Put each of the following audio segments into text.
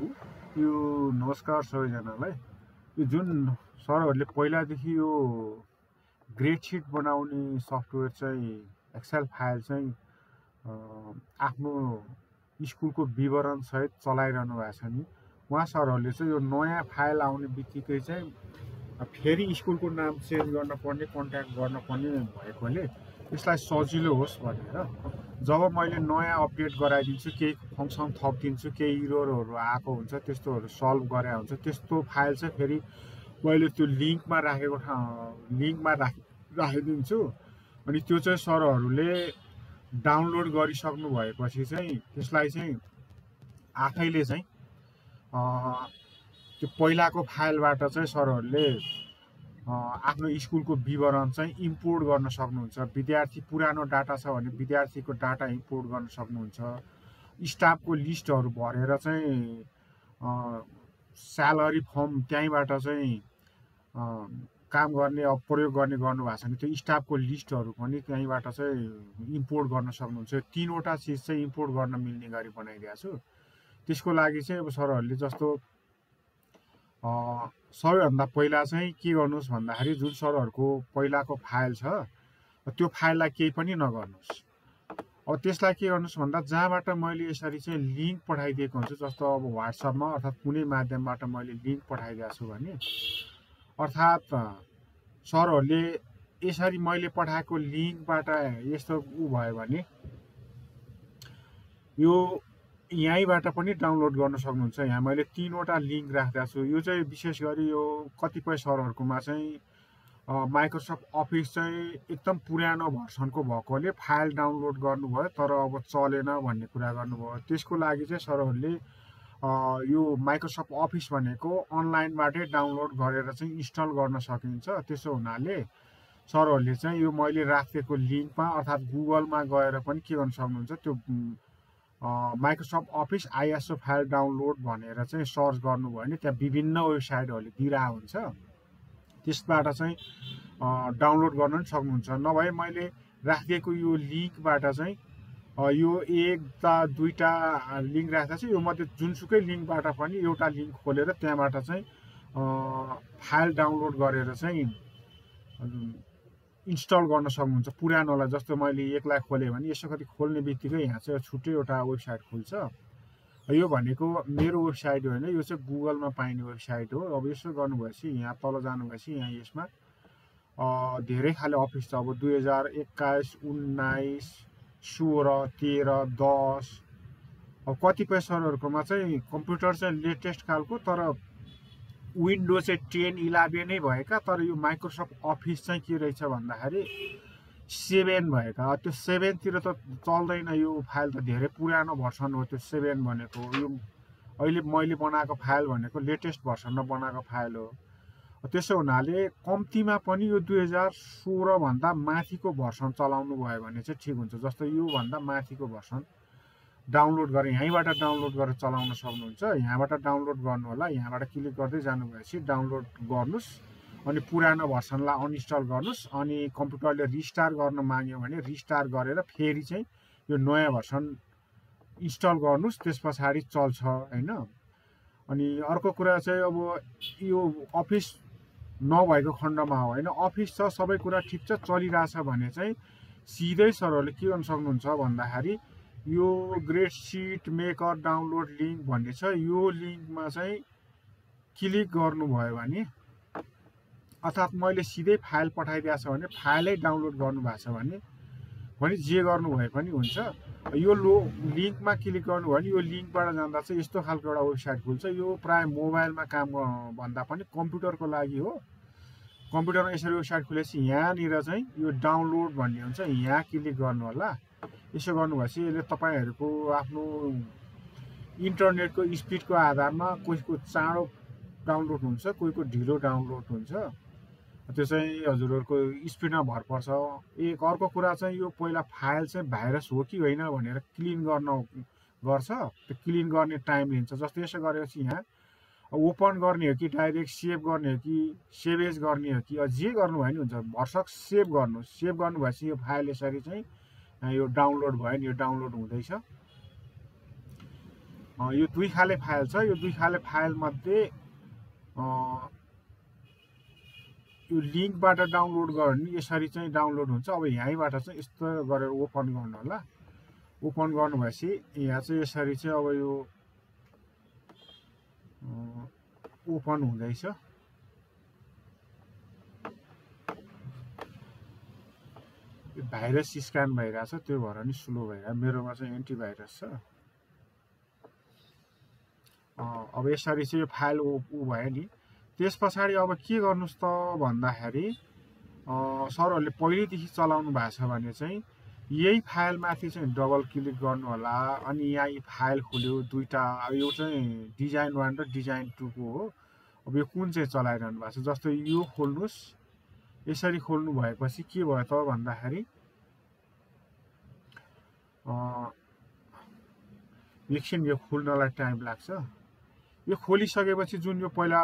यो नमस्कार सबैजनालाई। यो जुन सरहरूले पहिलादेखि यो ग्रेडसिट बनाउने सफ्टवेयर चाहिँ एक्सेल फाइल चाहिँ आफ्नो स्कुलको विवरणसहित चलाइरहनु भएको छ नि, उहाँ सरहरूले चाहिँ यो नयाँ फाइल आउने बित्तिकै चाहिँ फेरि स्कुलको नाम चेन्ज गर्नुपर्ने, कन्ट्याक्ट गर्नुपर्ने भएकोले यसलाई सजिलो होस् भनेर जब मैले नयाँ अपडेट गराइदिन्छु, केही फङ्सन थपिदिन्छु, केही इररहरू आएको हुन्छ, त्यस्तोहरू सल्भ गरे हुन्छ, त्यस्तो फाइल चाहिँ फेरि मैले त्यो लिङ्कमा राखिदिन्छु। अनि त्यो चाहिँ सरहरूले डाउनलोड गरिसक्नु भएपछि चाहिँ त्यसलाई चाहिँ आफैले चाहिँ त्यो पहिलाको फाइलबाट चाहिँ सरहरूले आफ्नो स्कुलको विवरण चाहिँ इम्पोर्ट गर्न सक्नुहुन्छ। विद्यार्थी पुरानो डाटा छ भने विद्यार्थीको डाटा इम्पोर्ट गर्न सक्नुहुन्छ। स्टाफको लिस्टहरू भरेर चाहिँ स्यालेरी फर्म त्यहीँबाट चाहिँ काम गर्ने प्रयोग गर्ने गर्नुभएको छ भने त्यो स्टाफको लिस्टहरू पनि त्यहीँबाट चाहिँ इम्पोर्ट गर्न सक्नुहुन्छ। 3वटा चिज चाहिँ इम्पोर्ट गर्न मिल्ने गरी बनाइदिएको छु। त्यसको लागि चाहिँ अब सरहरूले जस्तो सबैभन्दा पहिला चाहिँ के गर्नुहोस् भन्दाखेरि जुन सरहरूको पहिलाको फाइल छ त्यो फाइललाई केही पनि नगर्नुहोस्। अब त्यसलाई के गर्नुहोस् भन्दा जहाँबाट मैले यसरी चाहिँ लिङ्क पठाइदिएको हुन्छु, जस्तो अब व्हाट्सएपमा अर्थात् कुनै माध्यमबाट मैले लिङ्क पठाइदिएको छु भने, अर्थात् सरहरूले यसरी मैले पठाएको लिङ्कबाट यस्तो भयो भने यो यहीँबाट पनि डाउनलोड गर्न सक्नुहुन्छ। यहाँ मैले 3वटा लिङ्क राखेको छु। यो चाहिँ विशेष गरी यो कतिपय सरहरूकोमा चाहिँ माइक्रोसफ्ट अफिस चाहिँ एकदम पुरानो भर्सनको भएकोले फाइल डाउनलोड गर्नुभयो तर अब चलेन भन्ने कुरा गर्नुभयो। त्यसको लागि चाहिँ सरहरूले यो माइक्रोसफ्ट अफिस भनेको अनलाइनबाटै डाउनलोड गरेर चाहिँ इन्स्टल गर्न सकिन्छ। त्यसो हुनाले सरहरूले चाहिँ यो मैले राखेको लिङ्कमा अर्थात् गुगलमा गएर पनि के गर्न सक्नुहुन्छ, त्यो Microsoft office ISO file download भनेर चाहिँ सर्च गर्नुभयो भने त्यहाँ विभिन्न वेबसाइटहरूले दिइरहेको हुन्छ। त्यसबाट चाहिँ डाउनलोड गर्न पनि सक्नुहुन्छ। नभए मैले राखिदिएको यो लिङ्कबाट चाहिँ यो 1-2टा लिङ्क राखेको छु। यो मध्ये जुनसुकै लिङ्कबाट पनि एउटा लिङ्क खोलेर त्यहाँबाट चाहिँ फाइल डाउनलोड गरेर चाहिँ इन्स्टल गर्न सक्नुहुन्छ पुरानोलाई। जस्तो मैले एकलाई खोलेँ भने यसो गरी खोल्ने बित्तिकै यहाँ चाहिँ छुट्टै एउटा वेबसाइट खुल्छ। यो भनेको मेरो वेबसाइट होइन, यो चाहिँ गुगलमा पाइने वेबसाइट हो। अब यसो गर्नुभएपछि यहाँ तल जानुभएपछि यहाँ यसमा धेरै खाले अफिस छ। अब 2021, 19, 16, 13, 10। अब कतिपय सरहरूकोमा चाहिँ कम्प्युटर चाहिँ लेटेस्ट खालको तर विन्डो चाहिँ 10, 11 नै भएका, तर यो माइक्रोसफ्ट अफिस चाहिँ के रहेछ भन्दाखेरि 7 भएका। त्यो 7तिर त चल्दैन, यो फाइल त धेरै पुरानो भर्सन हो। त्यो 7 भनेको यो अहिले मैले बनाएको फाइल भनेको लेटेस्ट भर्सनमा बनाएको फाइल हो। त्यसो हुनाले कम्तीमा पनि यो 2016 भन्दा माथिको भर्सन चलाउनु भयो भने चाहिँ ठिक हुन्छ। जस्तो योभन्दा माथिको भर्सन डाउनलोड गरेर यहीँबाट डाउनलोड गरेर चलाउन सक्नुहुन्छ। यहाँबाट डाउनलोड गर्नु होला, यहाँबाट क्लिक गर्दै जानुभएपछि डाउनलोड गर्नुहोस्, अनि पुरानो भर्सनलाई अनइन्स्टल गर्नुहोस्। अनि कम्प्युटरले रिस्टार्ट गर्न माग्यो भने रिस्टार्ट गरेर फेरि चाहिँ यो नयाँ भर्सन इन्स्टल गर्नुहोस्, त्यस पछाडि चल्छ होइन। अनि अर्को कुरा चाहिँ अब यो अफिस नभएको खण्डमा हो होइन, अफिस छ, सबै कुरा ठिक छ, चलिरहेछ भने चाहिँ सिधै सरहरूले के गर्न सक्नुहुन्छ भन्दाखेरि यो ग्रेडसिट मेकर डाउनलोड लिङ्क भन्ने छ, यो लिङ्कमा चाहिँ क्लिक गर्नुभयो भने अर्थात् मैले सिधै फाइल पठाइदिएको छ भने फाइलै डाउनलोड गर्नुभएको छ भने जे गर्नुभए पनि हुन्छ। यो लिङ्कमा क्लिक गर्नुभयो भने यो लिङ्कबाट जाँदा चाहिँ यस्तो खालको एउटा वेबसाइट खुल्छ। यो प्रायः मोबाइलमा काम भन्दा पनि कम्प्युटरको लागि हो। कम्प्युटरमा यसरी वेबसाइट खुलेपछि यहाँनिर चाहिँ यो डाउनलोड भन्ने हुन्छ, यहाँ क्लिक गर्नु होला। यसो गर्नुभएपछि यसले तपाईँहरूको आफ्नो इन्टरनेटको स्पिडको आधारमा कोहीको चाँडो डाउनलोड हुन्छ, कोहीको ढिलो डाउनलोड हुन्छ। त्यो चाहिँ हजुरहरूको स्पिडमा भर पर्छ। एक अर्को कुरा चाहिँ यो पहिला फाइल चाहिँ भाइरस हो कि होइन भनेर क्लिन गर्छ। त्यो क्लिन गर्ने टाइम लिन्छ। जस्तो यसो गरेपछि यहाँ ओपन गर्ने हो कि डाइरेक्ट सेभ गर्ने हो कि सेभेज गर्ने हो कि जे गर्नुभयो नि हुन्छ, भरसक सेभ गर्नुहोस्। सेभ गर्नुभएपछि यो फाइल यसरी चाहिँ यो डाउनलोड भयो नि, यो डाउनलोड हुँदैछ। यो दुई खाले फाइल छ। यो दुई खाले फाइल मध्ये यो लिङ्कबाट डाउनलोड गर्यो भने यसरी चाहिँ डाउनलोड हुन्छ। अब यहीँबाट चाहिँ यस्तो गरेर ओपन गर्नु होला। ओपन गर्नु भएपछि यहाँ चाहिँ यसरी चाहिँ अब यो ओपन हुँदैछ। भाइरस स्क्यान भइरहेछ, त्यो भएर नि स्लो भइरहेको। मेरोमा चाहिँ एन्टिभाइरस छ। अब यसरी चाहिँ यो फाइल ऊ भयो नि। त्यस पछाडि अब के गर्नुहोस् त भन्दाखेरि सरहरूले पहिल्यैदेखि चलाउनु भएको छ भने चाहिँ यही फाइलमाथि चाहिँ डबल क्लिक गर्नु होला। अनि यहाँ यी फाइल खुल्यो दुईवटा। यो चाहिँ डिजाइन 1 र डिजाइन 2 को हो। अब यो कुन चाहिँ चलाइरहनु भएको छ, जस्तो यो खोल्नुहोस्। यसरी खोल्नु भएपछि के भयो त भन्दाखेरि एकछिन यो खुल्नलाई टाइम लाग्छ। यो खोलिसकेपछि जुन यो पहिला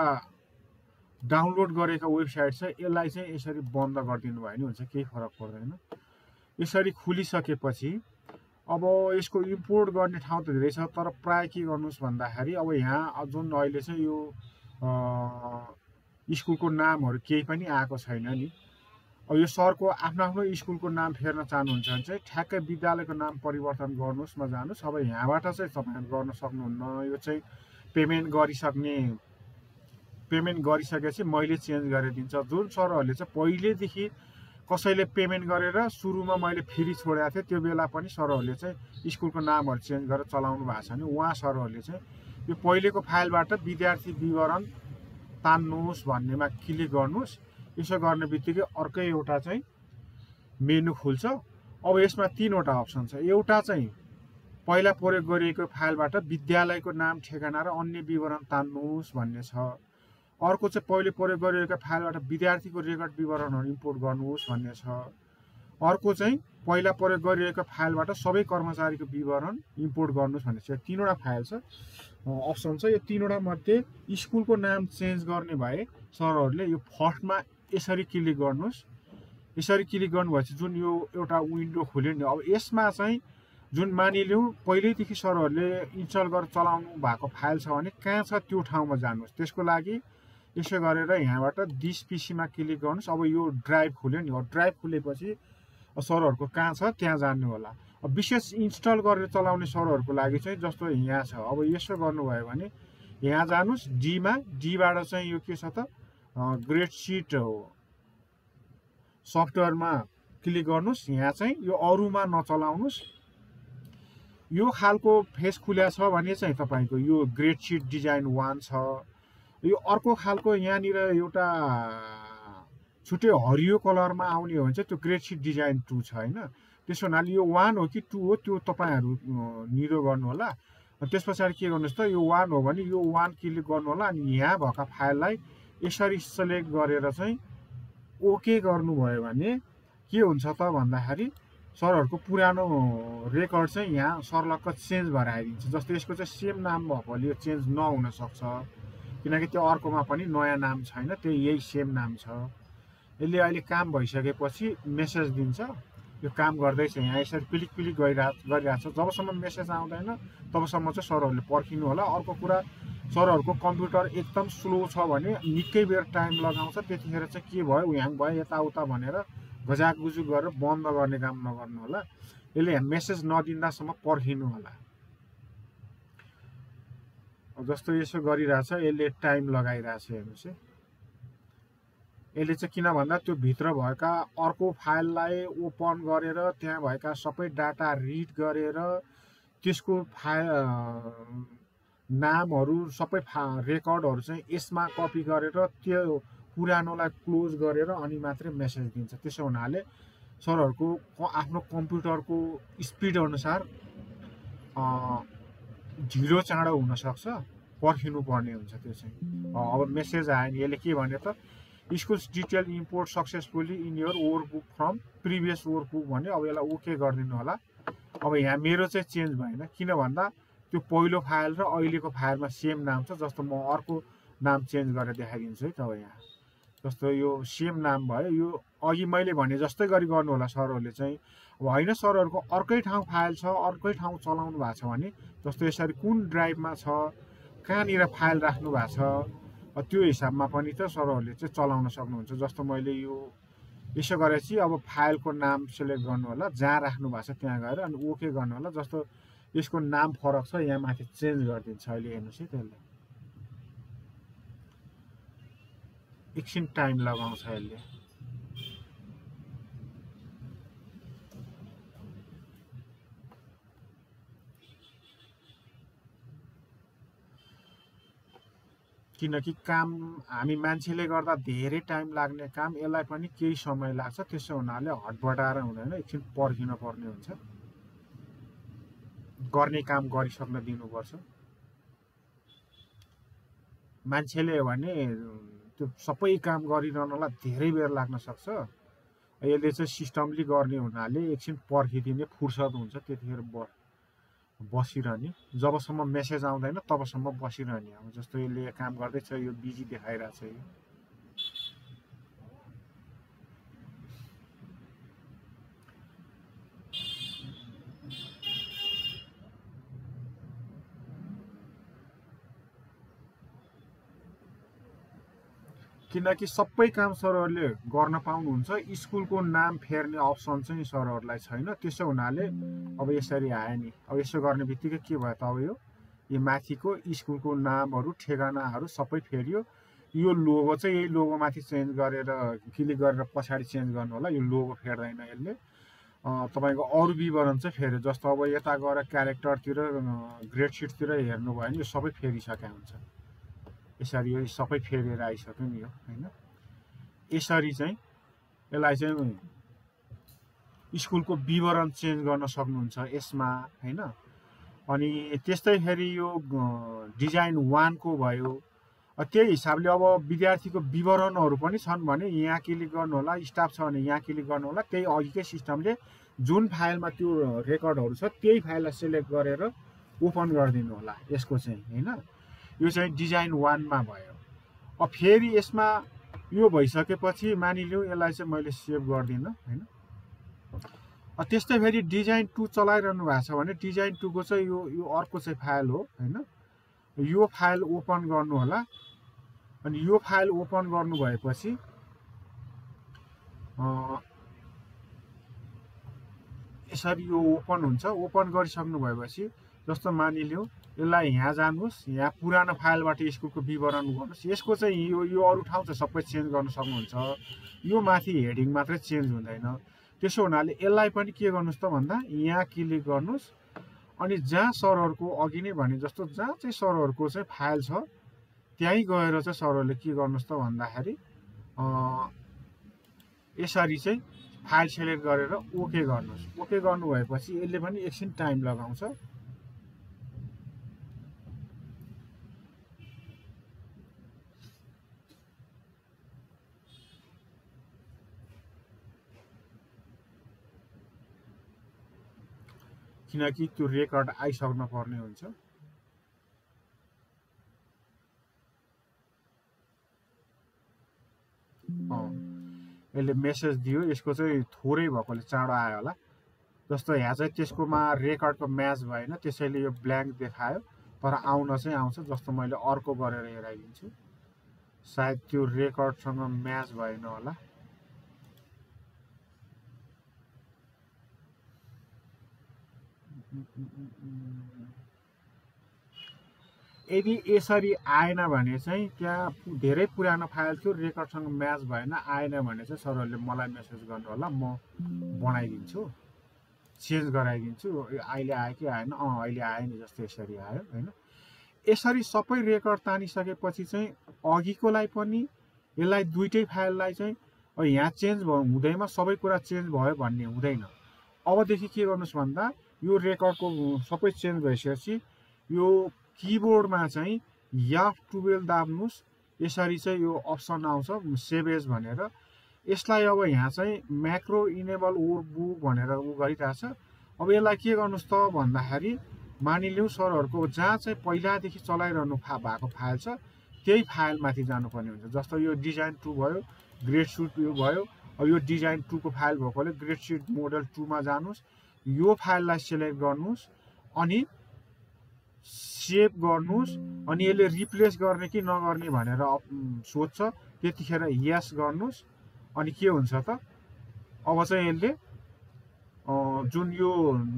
डाउनलोड गरेको वेबसाइट छ यसलाई चाहिँ यसरी बन्द गरिदिनु भयो नि हुन्छ, केही फरक पर्दैन। यसरी खुलिसकेपछि अब यसको इम्पोर्ट गर्ने ठाउँ त धेरै छ, तर प्राय के गर्नुहोस् भन्दाखेरि अब यहाँ जुन अहिले चाहिँ यो स्कुलको नामहरू केही पनि आएको छैन नि। अब यो सरको आफ्नो आफ्नो स्कुलको नाम फेर्न चाहनुहुन्छ भने चाहिँ ठ्याक्कै विद्यालयको नाम परिवर्तन गर्नुहोस्, जानुहोस्। अब यहाँबाट चाहिँ तपाईँहरू गर्न सक्नुहुन्न। यो चाहिँ पेमेन्ट गरिसकेपछि मैले चेन्ज गरिदिन्छ। जुन सरहरूले चाहिँ पहिलेदेखि कसैले पेमेन्ट गरेर सुरुमा मैले फ्री छोडेको थिएँ, त्यो बेला पनि सरहरूले चाहिँ स्कुलको नामहरू चेन्ज गरेर चलाउनु भएको छ भने उहाँ सरहरूले चाहिँ यो पहिलेको फाइलबाट विद्यार्थी विवरण तान्नुहोस् भन्नेमा क्लिक गर्नुहोस्। यसो गर्ने बित्तिकै अर्कै एउटा चाहिँ मेनु खुल्छ। अब यसमा 3वटा अप्सन छ। एउटा चाहिँ पहिला प्रयोग गरिएको फाइलबाट विद्यालयको नाम ठेगाना र अन्य विवरण तान्नुहोस् भन्ने छ। अर्को चाहिँ पहिले प्रयोग गरिएको फाइलबाट विद्यार्थीको रेकर्ड विवरणहरू इम्पोर्ट गर्नुहोस् भन्ने छ। अर्को चाहिँ पहिला प्रयोग गरिएको फाइलबाट सबै कर्मचारीको विवरण इम्पोर्ट गर्नुहोस् भन्ने छ। 3वटा फाइल छ, अप्सन छ। यो 3वटा मध्ये स्कुलको नाम चेन्ज गर्ने भए सरहरूले यो फर्स्टमा यसरी क्लिक गर्नुहोस्। यसरी क्लिक गर्नुभएपछि जुन यो एउटा विन्डो खोल्यो नि। अब यसमा चाहिँ जुन मानिलिउँ पहिल्यैदेखि सरहरूले इन्स्टल गरेर चलाउनु भएको फाइल छ भने कहाँ छ त्यो ठाउँमा जानुहोस्। त्यसको लागि यसो गरेर यहाँबाट दिस पीसीमा क्लिक गर्नुहोस्। अब यो ड्राइभ खुल्यो नि। ड्राइभ खुलेपछि सरहरूको कहाँ छ त्यहाँ जानु होला। अब विशेष इन्स्टल गरेर चलाउने सरहरूको लागि चाहिँ जस्तो यहाँ छ। अब यसो गर्नुभयो भने यहाँ जानुहोस् डीमा। डीबाट चाहिँ यो के छ त ग्रेडसिट हो सफ्टवेयरमा क्लिक गर्नुहोस्। यहाँ चाहिँ यो अरूमा नचलाउनुहोस्। यो खालको फेस खुल्या छ भने चाहिँ तपाईँको यो ग्रेडसिट डिजाइन 1 छ। यो अर्को खालको यहाँनिर एउटा छुट्टै हरियो कलरमा आउने हो भने चाहिँ त्यो ग्रेडसिट डिजाइन 2 छ होइन। त्यसो हुनाले यो 1 हो कि 2 हो त्यो तपाईँहरू निरो गर्नु होला। त्यस पछाडि के गर्नुहोस् त यो 1 हो भने यो 1 क्लिक गर्नु होला। अनि यहाँ भएका फाइललाई यसरी सेलेक्ट गरेर चाहिँ ओके गर्नुभयो भने के हुन्छ त भन्दाखेरि सरहरूको पुरानो रेकर्ड चाहिँ यहाँ सर्लक्क चेन्ज भएर आइदिन्छ। जस्तो यसको चाहिँ सेम नाम भएकोले यो चेन्ज नहुन सक्छ, किनकि त्यो अर्कोमा पनि नयाँ नाम छैन, त्यो यही सेम नाम छ। यसले अहिले काम भइसकेपछि मेसेज दिन्छ यो काम गर्दैछ। यहाँ यसरी पिलिक गरिरहेको छ। जबसम्म मेसेज आउँदैन तबसम्म चाहिँ सरहरूले पर्खिनु होला। अर्को कुरा सरहरूको कम्प्युटर एकदम स्लो छ भने निकै बेर टाइम लगाउँछ। त्यतिखेर चाहिँ के भयो ह्याङ भयो यताउता भनेर गजाकगुजुक गरेर बन्द गर्ने काम नगर्नु होला। यसले मेसेज नदिँदासम्म पर्खिनु होला। जस्तो यसो गरिरहेछ यसले टाइम लगाइरहेछ हेर्नुहोस् है। यसले चाहिँ किन भन्दा त्यो भित्र भएका अर्को फाइललाई ओपन गरेर त्यहाँ भएका सबै डाटा रिड गरेर त्यसको फाइल नामहरू सबै रेकर्डहरू चाहिँ यसमा कपी गरेर त्यो पुरानोलाई क्लोज गरेर अनि मात्रै मेसेज दिन्छ। त्यसो हुनाले सरहरूको आफ्नो कम्प्युटरको स्पिड अनुसार ढिलो चाँडो हुनसक्छ, पर्खिनु पर्ने हुन्छ त्यो चाहिँ। अब मेसेज आयो नि यसले के भने त schools detail import successfully in your workbook from previous workbook भन्यो। अब यसलाई ओके गरिदिनु होला। अब यहाँ मेरो चाहिँ चेन्ज भएन, किन भन्दा त्यो पहिलो फाइल र अहिलेको फाइलमा सेम नाम छ। जस्तो म अर्को नाम चेन्ज गरेर देखाइदिन्छु है। त यहाँ जस्तो यो सेम नाम भयो, यो अघि मैले भने जस्तै गरी गर्नु होला सरहरूले चाहिँ। अब होइन सरहरूको अर्कै ठाउँ फाइल छ, अर्कै ठाउँ चलाउनु भएको छ भने, जस्तो यसरी कुन ड्राइभमा छ, कहाँनिर फाइल राख्नु भएको छ, त्यो हिसाबमा पनि त सरहरूले चाहिँ चलाउन सक्नुहुन्छ। जस्तो मैले यो यसो गरेपछि अब फाइलको नाम सेलेक्ट गर्नु होला, जहाँ राख्नु भएको छ त्यहाँ गएर अनि ओके गर्नु होला। जस्तो यसको नाम फरक छ, यहाँ माथि चेन्ज गरिदिन्छ अहिले, हेर्नुहोस् है, त्यसले एकछिन टाइम लगाउँछ यसले। किनकि काम हामी मान्छेले गर्दा धेरै टाइम लाग्ने काम, यसलाई पनि केही समय लाग्छ। त्यसो हुनाले हटबटाएर हुँदैन, एकछिन पर्खिन पर्ने हुन्छ, गर्ने काम गरिसक्न दिनुपर्छ। मान्छेले भने त्यो सबै काम गरिरहनलाई धेरै बेर लाग्न सक्छ। यसले चाहिँ सिस्टमली गर्ने हुनाले एकछिन पर्खिदिने फुर्सद हुन्छ, त्यतिखेर बसिरहने, जबसम्म मेसेज आउँदैन तबसम्म बसिरहने। अब जस्तो यसले काम गर्दैछ, यो बिजी देखाइरहेछ यो। किनकि सबै काम सरहरूले गर्न पाउनुहुन्छ, स्कुलको नाम फेर्ने अप्सन चाहिँ सरहरूलाई छैन। त्यसो हुनाले अब यसरी आयो नि, अब यसो गर्ने बित्तिकै के भयो त, अब यो माथिको स्कुलको नामहरू ठेगानाहरू सबै फेरियो। यो लोगो चाहिँ यही लोगोमाथि चेन्ज गरेर क्लिक गरेर पछाडि चेन्ज गर्नु होला, यो लोगो फेर्दैन यसले। तपाईँको अरू विवरण चाहिँ फेर्यो। जस्तो अब यता गएर क्यारेक्टरतिर, ग्रेडसिटतिर हेर्नुभयो भने यो सबै फेरिसकेको हुन्छ। यसरी यो सबै फेरेर आइसक्यो नि यो, होइन। यसरी चाहिँ यसलाई चाहिँ स्कुलको विवरण चेन्ज गर्न सक्नुहुन्छ यसमा, होइन। अनि त्यस्तै फेरि यो डिजाइन 1 को भयो। त्यही हिसाबले अब विद्यार्थीको विवरणहरू पनि छन् भने यहाँ क्लिक गर्नु होला, स्टाफ छ भने यहाँ क्लिक गर्नु होला। त्यही अघिकै सिस्टमले जुन फाइलमा त्यो रेकर्डहरू छ त्यही फाइललाई सेलेक्ट गरेर ओपन गरिदिनु होला यसको चाहिँ, होइन। यो चाहिँ डिजाइन 1 मा भयो। अब फेरि यसमा यो भइसकेपछि मानिलिउँ यसलाई चाहिँ मैले सेभ गर्दिनँ, होइन। त्यस्तै फेरि डिजाइन 2 चलाइरहनु भएको छ भने डिजाइन 2 को चाहिँ यो अर्को चाहिँ फाइल हो, होइन। यो फाइल ओपन गर्नु होला। अनि यो फाइल ओपन गर्नु भएपछि यसरी यो ओपन हुन्छ। ओपन गरिसक्नु भएपछि जस्तो मानिलिउँ यसलाई यहाँ जानुहोस्, यहाँ पुरानो फाइलबाट स्कुलको विवरण गर्नुहोस्। यसको चाहिँ यो अरू ठाउँ चाहिँ सबै चेन्ज गर्न सक्नुहुन्छ, यो माथि हेडिङ मात्रै चेन्ज हुँदैन। त्यसो हुनाले यसलाई पनि के गर्नुहोस् त भन्दा यहाँ क्लिक गर्नुहोस्। अनि जहाँ सरहरूको अघि नै भने जस्तो जहाँ चाहिँ सरहरूको चाहिँ फाइल छ त्यहीँ गएर चाहिँ सरहरूले के गर्नुहोस् त भन्दाखेरि यसरी चाहिँ फाइल सेलेक्ट गरेर ओके गर्नुहोस्। ओके गर्नु भएपछि यसले पनि एकछिन टाइम लगाउँछ। किनकि त्यो रेकर्ड आइसक्न पर्ने हुन्छ। यसले मेसेज दियो, यसको चाहिँ थोरै भएकोले चाँडो आयो होला। जस्तो यहाँ चाहिँ त्यसकोमा रेकर्डको म्याच भएन, त्यसैले यो ब्ल्याङ्क देखायो, तर आउन चाहिँ आउँछ। जस्तो मैले अर्को गरेर हेराइदिन्छु, सायद त्यो रेकर्डसँग म्याच भएन होला। यदि यसरी आएन भने चाहिँ त्यहाँ धेरै पुरानो फाइल थियो, रेकर्डसँग म्याच भएन, आएन भने चाहिँ सरहरूले मलाई मेसेज गर्नु होला, म बनाइदिन्छु, चेन्ज गराइदिन्छु। अहिले आयो कि आएन, अहिले आयो नि, जस्तो यसरी आयो, होइन। यसरी सबै रेकर्ड तानिसकेपछि चाहिँ अघिकोलाई पनि यसलाई दुइटै फाइललाई चाहिँ यहाँ चेन्ज हुँदैमा सबै कुरा चेन्ज भयो भन्ने हुँदैन। अबदेखि के गर्नुहोस् भन्दा यो रेकर्डको सबै चेन्ज भइसकेपछि यो किबोर्डमा चाहिँ F12 दाब्नुहोस्। यसरी चाहिँ यो अप्सन आउँछ सेभ एज भनेर। यसलाई अब यहाँ चाहिँ म्याक्रो इनेबल ओर बुक भनेर गरिरहेछ। अब यसलाई के गर्नुहोस् त भन्दाखेरि मानिलिउँ सरहरूको जहाँ चाहिँ पहिलादेखि चलाइरहनु भएको फाइल छ त्यही फाइलमाथि जानुपर्ने हुन्छ। जस्तो यो डिजाइन 2 भयो, ग्रेड सुट यो भयो। अब यो डिजाइन 2 को फाइल भएकोले ग्रेड सुट मोडल 2 मा जानुस्, यो फाइललाई सिलेक्ट गर्नुस्, अनि सेभ गर्नुस्, अनि यसले रिप्लेस गर्ने कि नगर्ने भनेर सोध्छ। त्यतिखेर यस गर्नुस्, अनि के हुन्छ त अब चाहिँ यसले जुन यो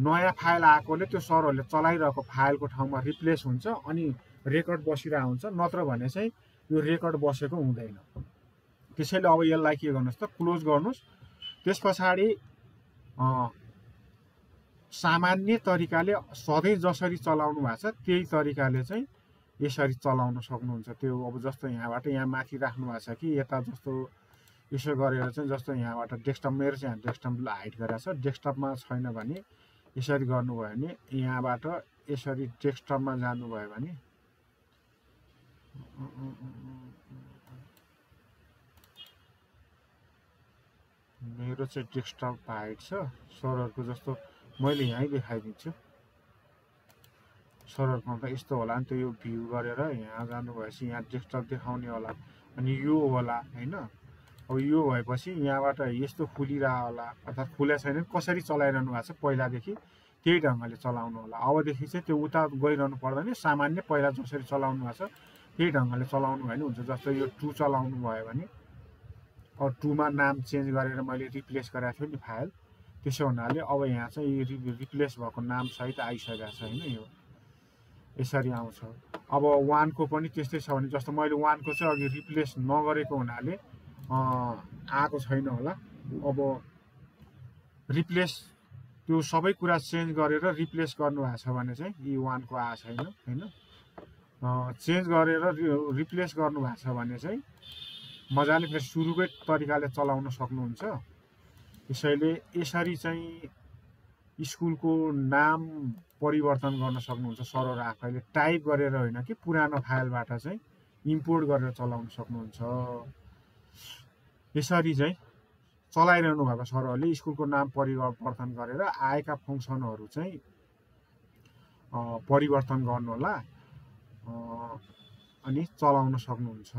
नयाँ फाइल आएकोले त्यो सरहरूले चलाइरहेको फाइलको ठाउँमा रिप्लेस हुन्छ, अनि रेकर्ड बसिरहेको हुन्छ। नत्र भने चाहिँ यो रेकर्ड बसेको हुँदैन। त्यसैले अब यसलाई के गर्नुहोस् त क्लोज गर्नुहोस्। त्यस पछाडि सामान्य तरिकाले सधैँ जसरी चलाउनु भएको छ त्यही तरिकाले चाहिँ यसरी चलाउन सक्नुहुन्छ। त्यो अब जस्तो यहाँबाट यहाँ माथि राख्नु भएको छ कि यता जस्तो यसो गरेर चाहिँ, जस्तो यहाँबाट डेस्कटप, मेरो चाहिँ यहाँ डेस्कटपलाई हाइड गरेको छ। डेस्कटपमा छैन भने यसरी गर्नुभयो भने, यहाँबाट यसरी डेस्कटपमा जानुभयो भने मेरो चाहिँ डेस्कटप हाइड छ। सररको जस्तो मैले यहीँ देखाइदिन्छु। सररको त यस्तो होला नि त, यो भ्यू गरेर यहाँ जानुभएपछि यहाँ डेस्कटप देखाउने होला, अनि यो होला होइन। अब यो भएपछि यहाँबाट यस्तो खुलिरह होला, अर्थात् खुले छैन, कसरी चलाइरहनु भएको छ पहिलादेखि त्यही ढङ्गले चलाउनु होला। अबदेखि चाहिँ त्यो उता गइरहनु पर्दैन, सामान्य पहिला जसरी चलाउनु भएको छ त्यही ढङ्गले चलाउनु भयो भने हुन्छ। जस्तो यो 2 चलाउनु भयो भने, अब 2 मा नाम चेन्ज गरेर मैले रिप्लेस गराएको थिएँ नि फाइल, त्यसो हुनाले अब यहाँ चाहिँ रिप्लेस भएको नाम सहित आइसकेको छ होइन। यो यसरी आउँछ। अब 1 को पनि त्यस्तै छ भने, जस्तो मैले 1 को चाहिँ अघि रिप्लेस नगरेको हुनाले आएको छैन होला। अब रिप्लेस त्यो सबै कुरा चेन्ज गरेर रिप्लेस गर्नुभएको छ भने चाहिँ यी 1 को आएको छैन होइन। चेन्ज गरेर रिप्लेस गर्नुभएको छ भने चाहिँ मजाले फेरि सुरुकै तरिकाले चलाउन सक्नुहुन्छ। त्यसैले यसरी चाहिँ स्कुलको नाम परिवर्तन गर्न सक्नुहुन्छ। सरर आफैले टाइप गरेर होइन कि पुरानो फाइलबाट चाहिँ इम्पोर्ट गरेर चलाउन सक्नुहुन्छ। यसरी चाहिँ चलाइरहनु भएको सरहरूले स्कुलको नाम परिवर्तन गरेर आएका फङ्सनहरू चाहिँ परिवर्तन गर्नुहोला, अनि चलाउन सक्नुहुन्छ।